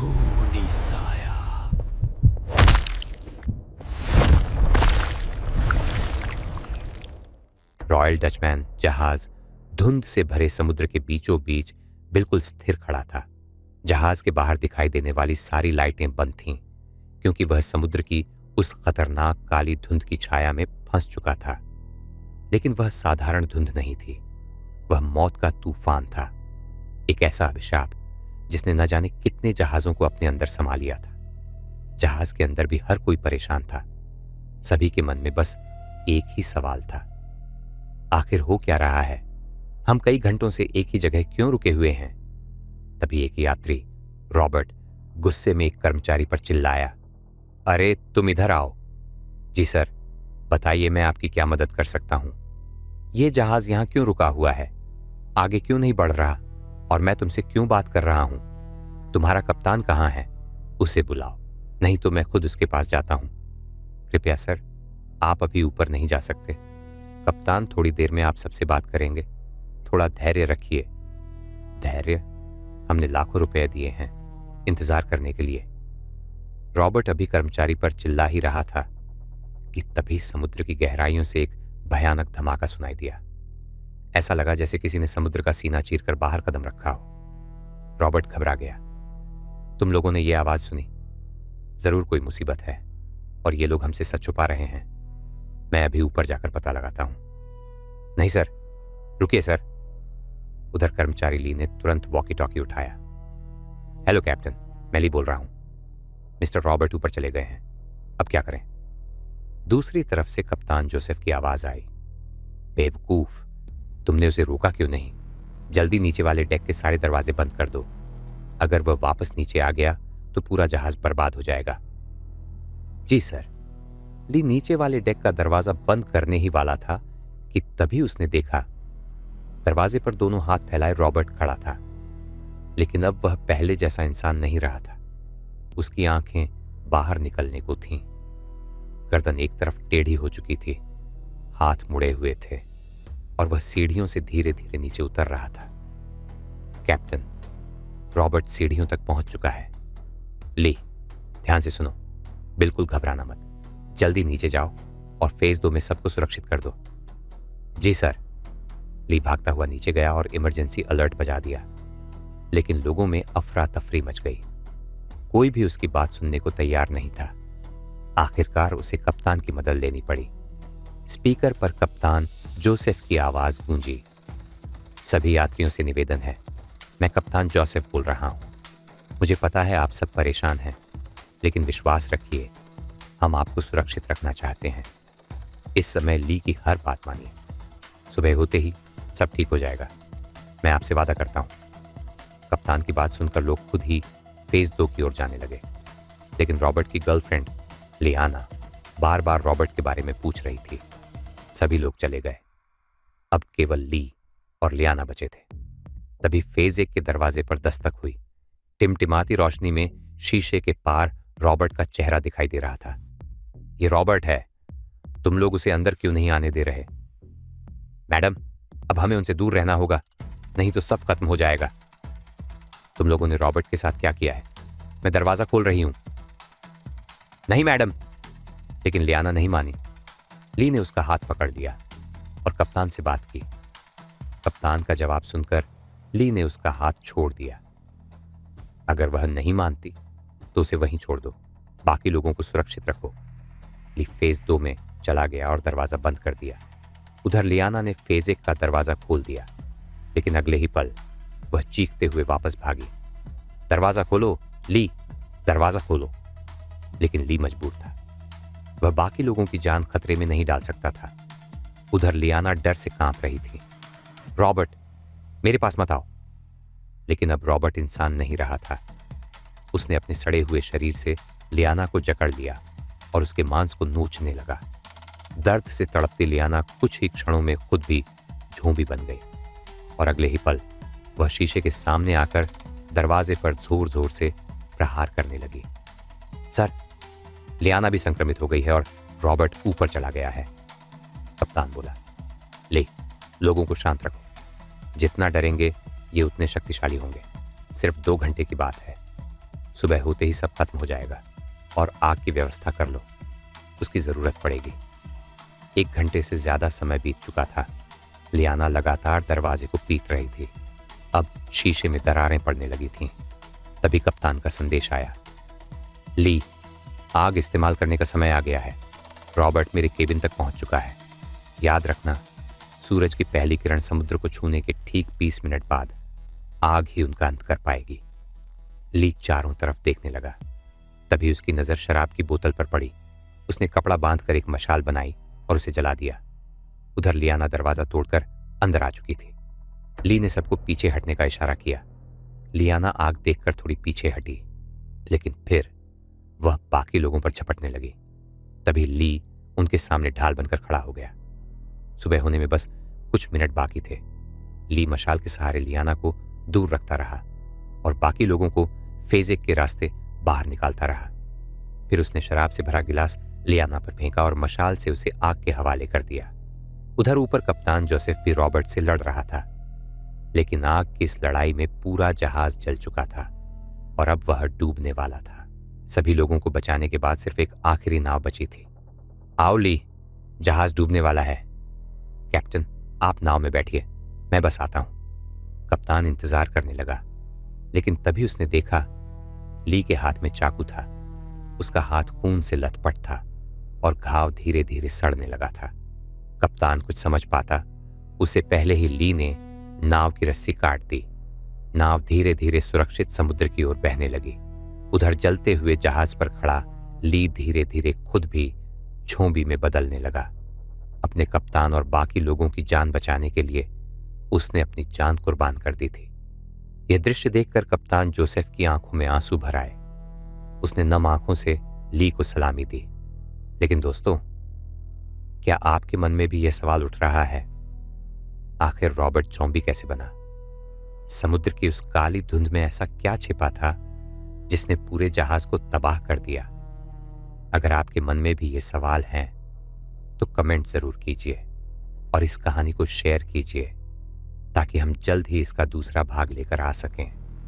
खूनी साया। Royal Dutchman जहाज धुंध से भरे समुद्र के बीचों बीच बिल्कुल स्थिर खड़ा था। जहाज के बाहर दिखाई देने वाली सारी लाइटें बंद थीं, क्योंकि वह समुद्र की उस खतरनाक काली धुंध की छाया में फंस चुका था। लेकिन वह साधारण धुंध नहीं थी, वह मौत का तूफान था। एक ऐसा अभिशाप जिसने न जाने कितने जहाजों को अपने अंदर समा लिया था। जहाज के अंदर भी हर कोई परेशान था। सभी के मन में बस एक ही सवाल था, आखिर हो क्या रहा है? हम कई घंटों से एक ही जगह क्यों रुके हुए हैं? तभी एक यात्री रॉबर्ट गुस्से में एक कर्मचारी पर चिल्लाया, अरे तुम इधर आओ। जी सर, बताइए मैं आपकी क्या मदद कर सकता हूं? यह जहाज यहां क्यों रुका हुआ है? आगे क्यों नहीं बढ़ रहा? और मैं तुमसे क्यों बात कर रहा हूं? तुम्हारा कप्तान कहां है? उसे बुलाओ, नहीं तो मैं खुद उसके पास जाता हूं। कृपया सर, आप अभी ऊपर नहीं जा सकते। कप्तान थोड़ी देर में आप सबसे बात करेंगे। थोड़ा धैर्य रखिए। धैर्य? हमने लाखों रुपए दिए हैं इंतजार करने के लिए। रॉबर्ट अभी कर्मचारी पर चिल्ला ही रहा था कि तभी समुद्र की गहराइयों से एक भयानक धमाका सुनाई दिया। ऐसा लगा जैसे किसी ने समुद्र का सीना चीरकर बाहर कदम रखा हो। रॉबर्ट घबरा गया। तुम लोगों ने यह आवाज सुनी? जरूर कोई मुसीबत है और ये लोग हमसे सच छुपा रहे हैं। मैं अभी ऊपर जाकर पता लगाता हूं। नहीं सर, रुकिए सर। उधर कर्मचारी ली ने तुरंत वॉकी टॉकी उठाया। हेलो कैप्टन, मैं ली बोल रहा हूं। मिस्टर रॉबर्ट ऊपर चले गए हैं, अब क्या करें? दूसरी तरफ से कप्तान जोसेफ की आवाज आई, बेवकूफ, तुमने उसे रोका क्यों नहीं? जल्दी नीचे वाले डेक के सारे दरवाजे बंद कर दो। अगर वह वापस नीचे आ गया तो पूरा जहाज बर्बाद हो जाएगा। जी सर। ली नीचे वाले डेक का दरवाजा बंद करने ही वाला था कि तभी उसने देखा दरवाजे पर दोनों हाथ फैलाए रॉबर्ट खड़ा था। लेकिन अब वह पहले जैसा इंसान नहीं रहा था। उसकी आंखें बाहर निकलने को थीं। गर्दन एक तरफ टेढ़ी हो चुकी थी, हाथ मुड़े हुए थे और वह सीढ़ियों से धीरे धीरे नीचे उतर रहा था। कैप्टन, रॉबर्ट सीढ़ियों तक पहुंच चुका है। ली, ध्यान से सुनो, बिल्कुल घबराना मत। जल्दी नीचे जाओ और फेज 2 में सबको सुरक्षित कर दो। जी सर। ली भागता हुआ नीचे गया और इमरजेंसी अलर्ट बजा दिया। लेकिन लोगों में अफरा तफरी मच गई। कोई भी उसकी बात सुनने को तैयार नहीं था। आखिरकार उसे कप्तान की मदद लेनी पड़ी। स्पीकर पर कप्तान जोसेफ की आवाज गूंजी, सभी यात्रियों से निवेदन है, मैं कप्तान जोसेफ बोल रहा हूं। मुझे पता है आप सब परेशान हैं, लेकिन विश्वास रखिए, हम आपको सुरक्षित रखना चाहते हैं। इस समय ली की हर बात मानिए। सुबह होते ही सब ठीक हो जाएगा, मैं आपसे वादा करता हूं। कप्तान की बात सुनकर लोग खुद ही फेज 2 की ओर जाने लगे। लेकिन रॉबर्ट की गर्लफ्रेंड लियाना बार बार रॉबर्ट के बारे में पूछ रही थी। सभी लोग चले गए। अब केवल ली और लियाना बचे थे। तभी फेज 1 के दरवाजे पर दस्तक हुई। टिमटिमाती रोशनी में शीशे के पार रॉबर्ट का चेहरा दिखाई दे रहा था। ये रॉबर्ट है, तुम लोग उसे अंदर क्यों नहीं आने दे रहे? मैडम, अब हमें उनसे दूर रहना होगा, नहीं तो सब खत्म हो जाएगा। तुम लोगों ने रॉबर्ट के साथ क्या किया है? मैं दरवाजा खोल रही हूं। नहीं मैडम। लेकिन लियाना नहीं मानी। ली ने उसका हाथ पकड़ लिया और कप्तान से बात की। कप्तान का जवाब सुनकर ली ने उसका हाथ छोड़ दिया। अगर वह नहीं मानती तो उसे वहीं छोड़ दो, बाकी लोगों को सुरक्षित रखो। ली फेज 2 में चला गया और दरवाजा बंद कर दिया। उधर लियाना ने फेज 1 का दरवाजा खोल दिया, लेकिन अगले ही पल वह चीखते हुए वापस भागी। दरवाजा खोलो ली, दरवाजा खोलो। लेकिन ली मजबूर था। वह बाकी लोगों की जान खतरे में नहीं डाल सकता था। उधर लियाना डर से कांप रही थी। रॉबर्ट, मेरे पास मत आओ। लेकिन अब रॉबर्ट इंसान नहीं रहा था। उसने अपने सड़े हुए शरीर से लियाना को जकड़ लिया और उसके मांस को नोचने लगा। दर्द से तड़पती लियाना कुछ ही क्षणों में खुद भी झोंबी बन गई और अगले ही पल वह शीशे के सामने आकर दरवाजे पर जोर जोर से प्रहार करने लगी। सर, लियाना भी संक्रमित हो गई है और रॉबर्ट ऊपर चला गया है। कप्तान बोला, ले, लोगों को शांत रखो। जितना डरेंगे ये उतने शक्तिशाली होंगे। सिर्फ 2 घंटे की बात है। सुबह होते ही सब खत्म हो जाएगा और आग की व्यवस्था कर लो, उसकी जरूरत पड़ेगी। 1 घंटे से ज्यादा समय बीत चुका था। लियाना लगातार दरवाजे को पीट रही थी। अब शीशे में दरारें पड़ने लगी थीं। तभी कप्तान का संदेश आया। ली, आग इस्तेमाल करने का समय आ गया है। रॉबर्ट मेरे केबिन तक पहुंच चुका है। याद रखना, सूरज की पहली किरण समुद्र को छूने के ठीक 20 मिनट बाद आग ही उनका अंत कर पाएगी। ली चारों तरफ देखने लगा। तभी उसकी नजर शराब की बोतल पर पड़ी। उसने कपड़ा बांधकर एक मशाल बनाई और उसे जला दिया। उधर लियाना दरवाजा तोड़कर अंदर आ चुकी थी। ली ने सबको पीछे हटने का इशारा किया। लियाना आग देखकर थोड़ी पीछे हटी, लेकिन फिर वह बाकी लोगों पर झपटने लगी। तभी ली उनके सामने ढाल बनकर खड़ा हो गया। सुबह होने में बस कुछ मिनट बाकी थे। ली मशाल के सहारे लियाना को दूर रखता रहा और बाकी लोगों को फेजेक के रास्ते बाहर निकालता रहा। फिर उसने शराब से भरा गिलास लियाना पर फेंका और मशाल से उसे आग के हवाले कर दिया। उधर ऊपर कप्तान जोसेफ भी रॉबर्ट से लड़ रहा था, लेकिन आग की इस लड़ाई में पूरा जहाज जल चुका था और अब वह डूबने वाला था। सभी लोगों को बचाने के बाद सिर्फ एक आखिरी नाव बची थी। आओ ली, जहाज डूबने वाला है। कैप्टन, आप नाव में बैठिए, मैं बस आता हूं। कप्तान इंतजार करने लगा, लेकिन तभी उसने देखा ली के हाथ में चाकू था। उसका हाथ खून से लथपथ था और घाव धीरे धीरे सड़ने लगा था। कप्तान कुछ समझ पाता उससे पहले ही ली ने नाव की रस्सी काट दी। नाव धीरे धीरे सुरक्षित समुद्र की ओर बहने लगी। उधर जलते हुए जहाज पर खड़ा ली धीरे धीरे खुद भी झोंबी में बदलने लगा। अपने कप्तान और बाकी लोगों की जान बचाने के लिए उसने अपनी जान कुर्बान कर दी थी। यह दृश्य देखकर कप्तान जोसेफ की आंखों में आंसू भर आए। उसने नम आंखों से ली को सलामी दी। लेकिन दोस्तों, क्या आपके मन में भी यह सवाल उठ रहा है, आखिर रॉबर्ट ज़ॉम्बी कैसे बना? समुद्र की उस काली धुंध में ऐसा क्या छिपा था जिसने पूरे जहाज को तबाह कर दिया? अगर आपके मन में भी ये सवाल हैं तो कमेंट जरूर कीजिए और इस कहानी को शेयर कीजिए ताकि हम जल्द ही इसका दूसरा भाग लेकर आ सकें।